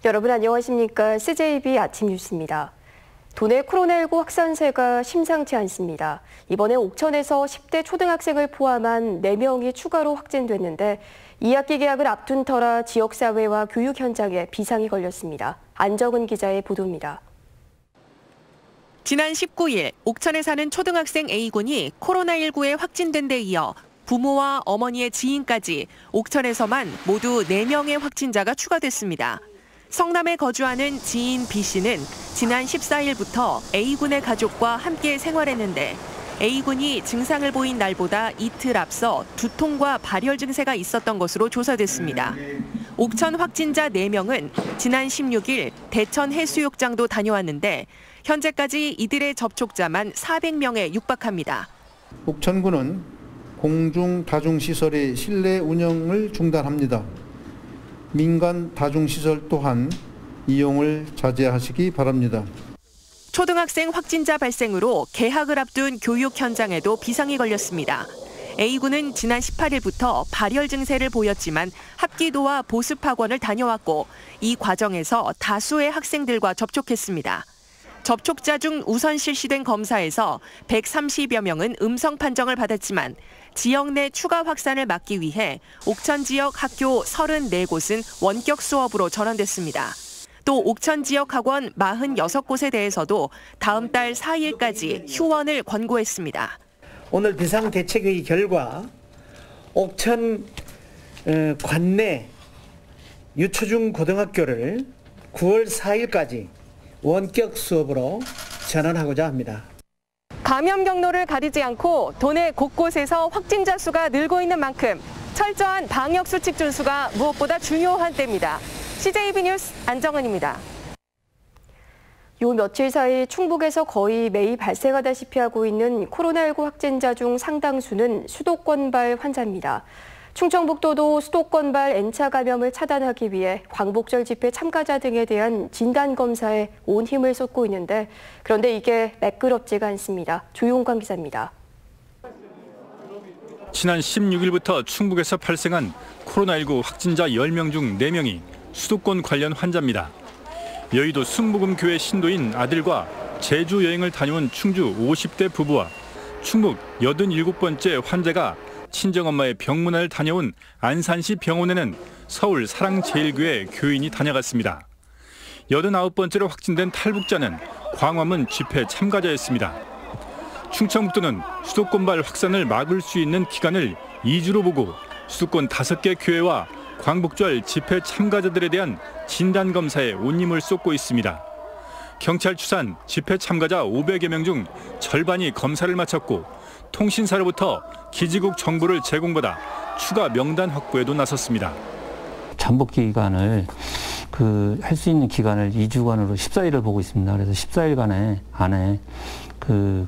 여러분 안녕하십니까? CJB 아침 뉴스입니다. 도내 코로나19 확산세가 심상치 않습니다. 이번에 옥천에서 10대 초등학생을 포함한 4명이 추가로 확진됐는데 2학기 개학을 앞둔 터라 지역사회와 교육 현장에 비상이 걸렸습니다. 안정은 기자의 보도입니다. 지난 19일 옥천에 사는 초등학생 A군이 코로나19에 확진된 데 이어 부모와 어머니의 지인까지 옥천에서만 모두 4명의 확진자가 추가됐습니다. 성남에 거주하는 지인 B씨는 지난 14일부터 A군의 가족과 함께 생활했는데 A군이 증상을 보인 날보다 이틀 앞서 두통과 발열 증세가 있었던 것으로 조사됐습니다. 옥천 확진자 4명은 지난 16일 대천 해수욕장도 다녀왔는데 현재까지 이들의 접촉자만 400명에 육박합니다. 옥천군은 공중 다중시설의 실내 운영을 중단합니다. 민간 다중시설 또한 이용을 자제하시기 바랍니다. 초등학생 확진자 발생으로 개학을 앞둔 교육 현장에도 비상이 걸렸습니다. A군은 지난 18일부터 발열 증세를 보였지만 합기도와 보습학원을 다녀왔고 이 과정에서 다수의 학생들과 접촉했습니다. 접촉자 중 우선 실시된 검사에서 130여 명은 음성 판정을 받았지만 지역 내 추가 확산을 막기 위해 옥천 지역 학교 34곳은 원격 수업으로 전환됐습니다. 또 옥천 지역 학원 46곳에 대해서도 다음 달 4일까지 휴원을 권고했습니다. 오늘 비상대책회의 결과 옥천 관내 유초중 고등학교를 9월 4일까지 원격 수업으로 전환하고자 합니다. 감염 경로를 가리지 않고 도내 곳곳에서 확진자 수가 늘고 있는 만큼 철저한 방역 수칙 준수가 무엇보다 중요한 때입니다. CJB 뉴스 안정은입니다. 요 며칠 사이 충북에서 거의 매일 발생하다시피 하고 있는 코로나19 확진자 중 상당수는 수도권발 환자입니다. 충청북도도 수도권발 N차 감염을 차단하기 위해 광복절 집회 참가자 등에 대한 진단검사에 온 힘을 쏟고 있는데 그런데 이게 매끄럽지가 않습니다. 조용관 기자입니다. 지난 16일부터 충북에서 발생한 코로나19 확진자 10명 중 4명이 수도권 관련 환자입니다. 여의도 순복음교회 신도인 아들과 제주 여행을 다녀온 충주 50대 부부와 충북 87번째 환자가 친정엄마의 병문안을 다녀온 안산시 병원에는 서울 사랑제일교회 교인이 다녀갔습니다. 89번째로 확진된 탈북자는 광화문 집회 참가자였습니다. 충청북도는 수도권발 확산을 막을 수 있는 기간을 2주로 보고 수도권 5개 교회와 광복절 집회 참가자들에 대한 진단검사에 온 힘을 쏟고 있습니다. 경찰 추산 집회 참가자 500여 명 중 절반이 검사를 마쳤고 통신사로부터 기지국 정보를 제공받아 추가 명단 확보에도 나섰습니다. 잠복 기간을 할 수 있는 기간을 2주간으로 14일을 보고 있습니다. 그래서 14일간에 안에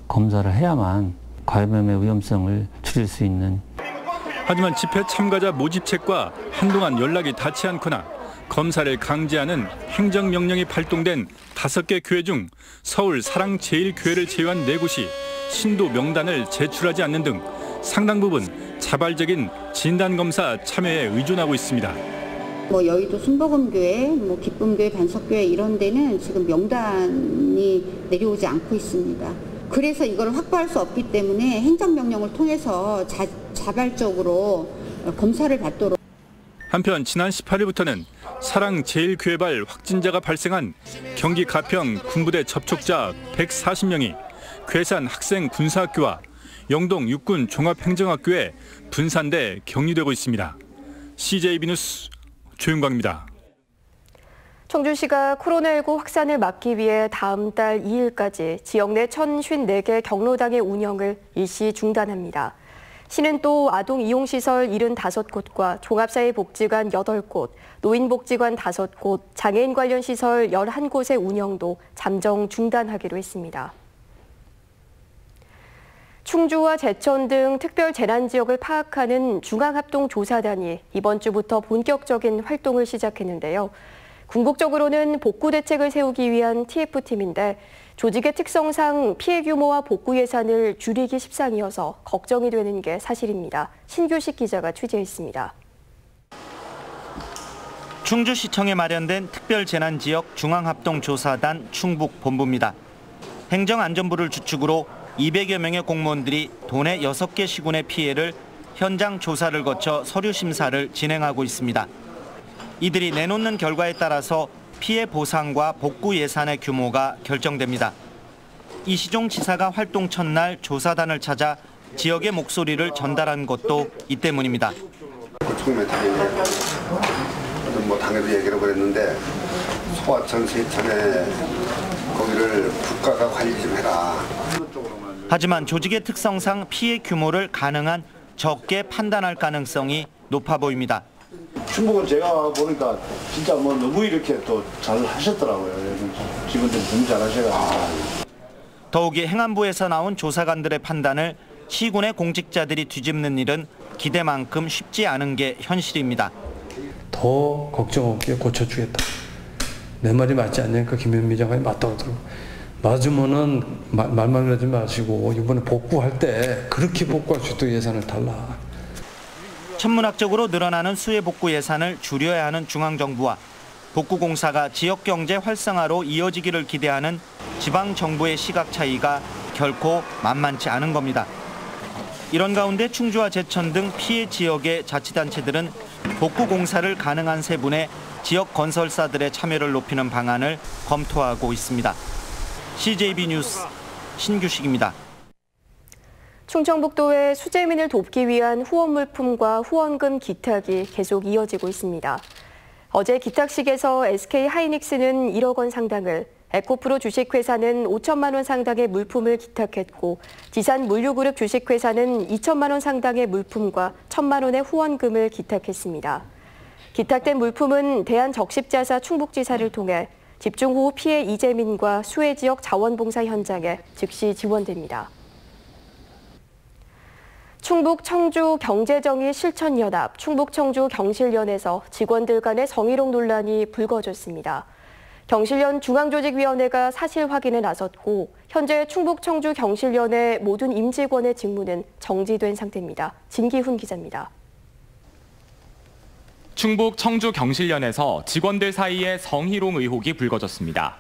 검사를 해야만 감염의 위험성을 줄일 수 있는. 하지만 집회 참가자 모집책과 한동안 연락이 닿지 않거나 검사를 강제하는 행정명령이 발동된 5개 교회 중 서울 사랑제일교회를 제외한 4곳이 신도 명단을 제출하지 않는 등 상당 부분 자발적인 진단검사 참여에 의존하고 있습니다. 여의도 순복음교회, 기쁨교회, 반석교회 이런 데는 지금 명단이 내려오지 않고 있습니다. 그래서 이걸 확보할 수 없기 때문에 행정명령을 통해서 자발적으로 검사를 받도록. 한편 지난 18일부터는 사랑제일교회발 확진자가 발생한 경기 가평 군부대 접촉자 140명이 괴산 학생군사학교와 영동 육군 종합행정학교에 분산돼 격리되고 있습니다. CJB 뉴스 조윤광입니다. 청주시가 코로나19 확산을 막기 위해 다음 달 2일까지 지역 내 1,054개 경로당의 운영을 일시 중단합니다. 시는 또 아동 이용시설 75곳과 종합사회복지관 8곳, 노인복지관 5곳, 장애인 관련 시설 11곳의 운영도 잠정 중단하기로 했습니다. 충주와 제천 등 특별 재난 지역을 파악하는 중앙합동조사단이 이번 주부터 본격적인 활동을 시작했는데요. 궁극적으로는 복구 대책을 세우기 위한 TF팀인데 조직의 특성상 피해 규모와 복구 예산을 줄이기 십상이어서 걱정이 되는 게 사실입니다. 신규식 기자가 취재했습니다. 충주시청에 마련된 특별재난지역 중앙합동조사단 충북본부입니다. 행정안전부를 주축으로 200여 명의 공무원들이 도내 6개 시군의 피해를 현장 조사를 거쳐 서류 심사를 진행하고 있습니다. 이들이 내놓는 결과에 따라서 피해 보상과 복구 예산의 규모가 결정됩니다. 이시종 지사가 활동 첫날 조사단을 찾아 지역의 목소리를 전달한 것도 이 때문입니다. 당에도 얘기를 그랬는데 소하천, 세천에 거기를 국가가 관리 좀 해라. 하지만 조직의 특성상 피해 규모를 가능한 적게 판단할 가능성이 높아 보입니다. 충북은 제가 보니까 진짜 너무 이렇게 또 잘 하셨더라고요. 직원들이 너무 잘 하셔가지고. 더욱이 행안부에서 나온 조사관들의 판단을 시군의 공직자들이 뒤집는 일은 기대만큼 쉽지 않은 게 현실입니다. 더 걱정 없게 고쳐주겠다. 내 말이 맞지 않으니까 김현미 장관이 맞다고 그러고. 맞으면은 말만 하지 마시고 이번에 복구할 때 그렇게 복구할 수 있도록 예산을 달라. 천문학적으로 늘어나는 수해 복구 예산을 줄여야 하는 중앙정부와 복구공사가 지역경제 활성화로 이어지기를 기대하는 지방정부의 시각 차이가 결코 만만치 않은 겁니다. 이런 가운데 충주와 제천 등 피해 지역의 자치단체들은 복구공사를 가능한 세분의 지역 건설사들의 참여를 높이는 방안을 검토하고 있습니다. CJB 뉴스 신규식입니다. 충청북도의 수재민을 돕기 위한 후원 물품과 후원금 기탁이 계속 이어지고 있습니다. 어제 기탁식에서 SK하이닉스는 1억 원 상당을, 에코프로 주식회사는 5천만 원 상당의 물품을 기탁했고 지산물류그룹 주식회사는 2천만 원 상당의 물품과 1천만 원의 후원금을 기탁했습니다. 기탁된 물품은 대한적십자사 충북지사를 통해 집중호우 피해 이재민과 수해 지역 자원봉사 현장에 즉시 지원됩니다. 충북 청주 경제정의 실천연합 충북 청주 경실련에서 직원들 간의 성희롱 논란이 불거졌습니다. 경실련 중앙조직위원회가 사실 확인에 나섰고 현재 충북 청주 경실련의 모든 임직원의 직무는 정지된 상태입니다. 진기훈 기자입니다. 충북 청주 경실련에서 직원들 사이에 성희롱 의혹이 불거졌습니다.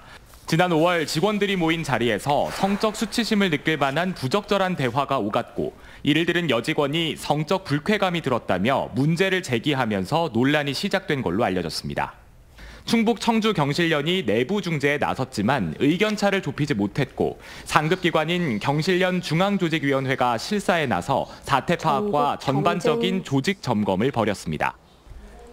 지난 5월 직원들이 모인 자리에서 성적 수치심을 느낄 만한 부적절한 대화가 오갔고 이를 들은 여직원이 성적 불쾌감이 들었다며 문제를 제기하면서 논란이 시작된 걸로 알려졌습니다. 충북 청주 경실련이 내부 중재에 나섰지만 의견차를 좁히지 못했고 상급기관인 경실련 중앙조직위원회가 실사에 나서 사태 파악과 전반적인 조직 점검을 벌였습니다.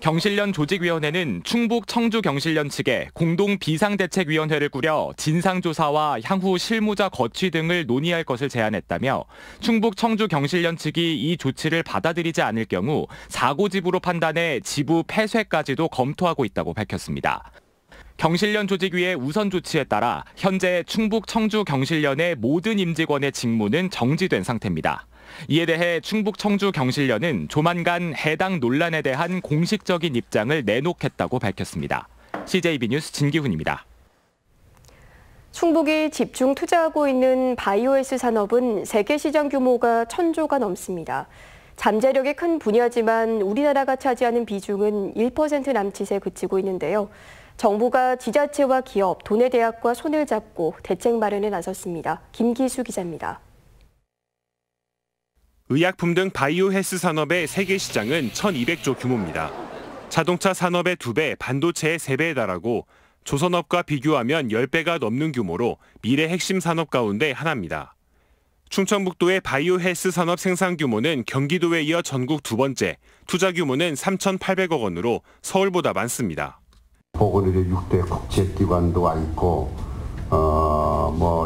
경실련 조직위원회는 충북 청주 경실련 측에 공동 비상대책위원회를 꾸려 진상조사와 향후 실무자 거취 등을 논의할 것을 제안했다며 충북 청주 경실련 측이 이 조치를 받아들이지 않을 경우 사고지부로 판단해 지부 폐쇄까지도 검토하고 있다고 밝혔습니다. 경실련 조직위의 우선 조치에 따라 현재 충북 청주 경실련의 모든 임직원의 직무는 정지된 상태입니다. 이에 대해 충북 청주 경실련은 조만간 해당 논란에 대한 공식적인 입장을 내놓겠다고 밝혔습니다. CJB 뉴스 진기훈입니다. 충북이 집중 투자하고 있는 바이오에스 산업은 세계 시장 규모가 1,000조가 넘습니다. 잠재력이 큰 분야지만 우리나라가 차지하는 비중은 1% 남짓에 그치고 있는데요. 정부가 지자체와 기업, 도내 대학과 손을 잡고 대책 마련에 나섰습니다. 김기수 기자입니다. 의약품 등 바이오 헬스 산업의 세계 시장은 1,200조 규모입니다. 자동차 산업의 2배, 반도체의 3배에 달하고 조선업과 비교하면 10배가 넘는 규모로 미래 핵심 산업 가운데 하나입니다. 충청북도의 바이오 헬스 산업 생산 규모는 경기도에 이어 전국 2번째, 투자 규모는 3,800억 원으로 서울보다 많습니다. 보건의료 6대 국제기관도 와 있고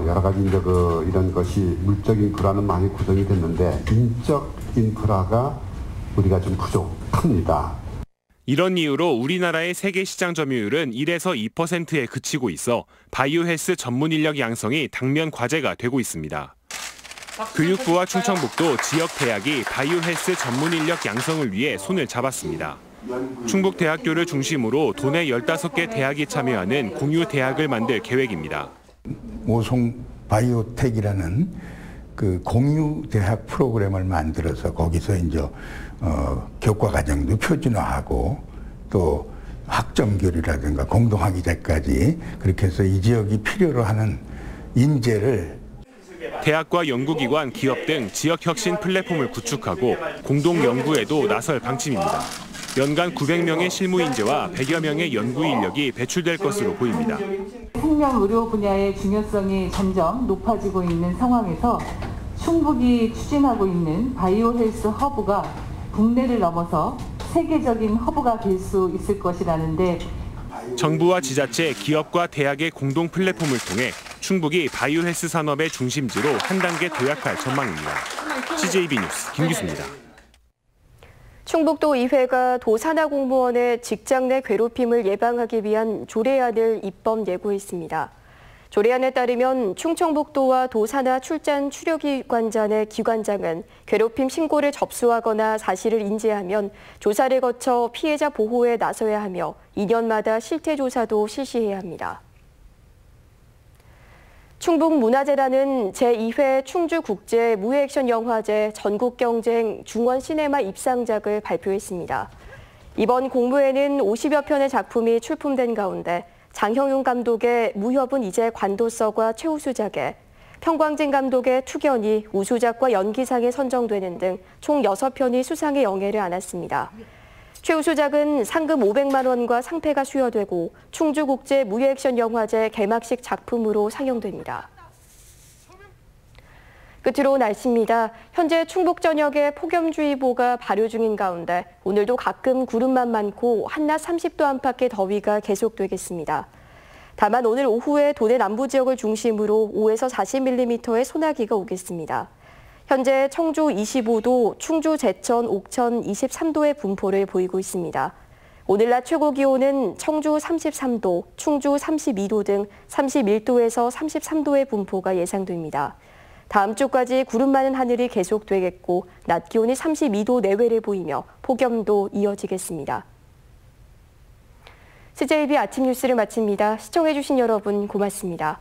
여러 가지 이런 것이 물적 인프라는 많이 구성이 됐는데 인적 인프라가 우리가 좀 부족합니다. 이런 이유로 우리나라의 세계 시장 점유율은 1에서 2%에 그치고 있어 바이오 헬스 전문 인력 양성이 당면 과제가 되고 있습니다. 교육부와 충청북도 지역 대학이 바이오 헬스 전문 인력 양성을 위해 손을 잡았습니다. 충북 대학교를 중심으로 도내 15개 대학이 참여하는 공유 대학을 만들 계획입니다. 모송 바이오텍이라는 그 공유 대학 프로그램을 만들어서 거기서 이제 교과 과정도 표준화하고 또 학점교류라든가 공동학위제까지 그렇게 해서 이 지역이 필요로 하는 인재를 대학과 연구기관, 기업 등 지역혁신 플랫폼을 구축하고 공동 연구에도 나설 방침입니다. 연간 900명의 실무 인재와 100여 명의 연구 인력이 배출될 것으로 보입니다. 생명 의료 분야의 중요성이 점점 높아지고 있는 상황에서 충북이 추진하고 있는 바이오 헬스 허브가 국내를 넘어서 세계적인 허브가 될 수 있을 것이라는데 정부와 지자체, 기업과 대학의 공동 플랫폼을 통해 충북이 바이오 헬스 산업의 중심지로 한 단계 도약할 전망입니다. CJB 뉴스 김기수입니다. 충북도의회가 도산하 공무원의 직장 내 괴롭힘을 예방하기 위한 조례안을 입법 예고했습니다. 조례안에 따르면 충청북도와 도산하 출잔 추료기관자 내 기관장은 괴롭힘 신고를 접수하거나 사실을 인지하면 조사를 거쳐 피해자 보호에 나서야 하며 2년마다 실태조사도 실시해야 합니다. 충북문화재단은 제2회 충주국제무에액션영화제 전국경쟁 중원시네마 입상작을 발표했습니다. 이번 공모에는 50여 편의 작품이 출품된 가운데 장형윤 감독의 무협은 이제 관뒀어가 최우수작에, 평광진 감독의 투견이 우수작과 연기상에 선정되는 등 총 6편이 수상의 영예를 안았습니다. 최우수작은 상금 500만 원과 상패가 수여되고 충주국제무에액션영화제 개막식 작품으로 상영됩니다. 끝으로 날씨입니다. 현재 충북 전역에 폭염주의보가 발효 중인 가운데 오늘도 가끔 구름만 많고 한낮 30도 안팎의 더위가 계속되겠습니다. 다만 오늘 오후에 도내 남부 지역을 중심으로 5에서 40mm의 소나기가 오겠습니다. 현재 청주 25도, 충주 제천, 옥천 23도의 분포를 보이고 있습니다. 오늘 낮 최고 기온은 청주 33도, 충주 32도 등 31도에서 33도의 분포가 예상됩니다. 다음 주까지 구름 많은 하늘이 계속되겠고 낮 기온이 32도 내외를 보이며 폭염도 이어지겠습니다. CJB 아침 뉴스를 마칩니다. 시청해주신 여러분 고맙습니다.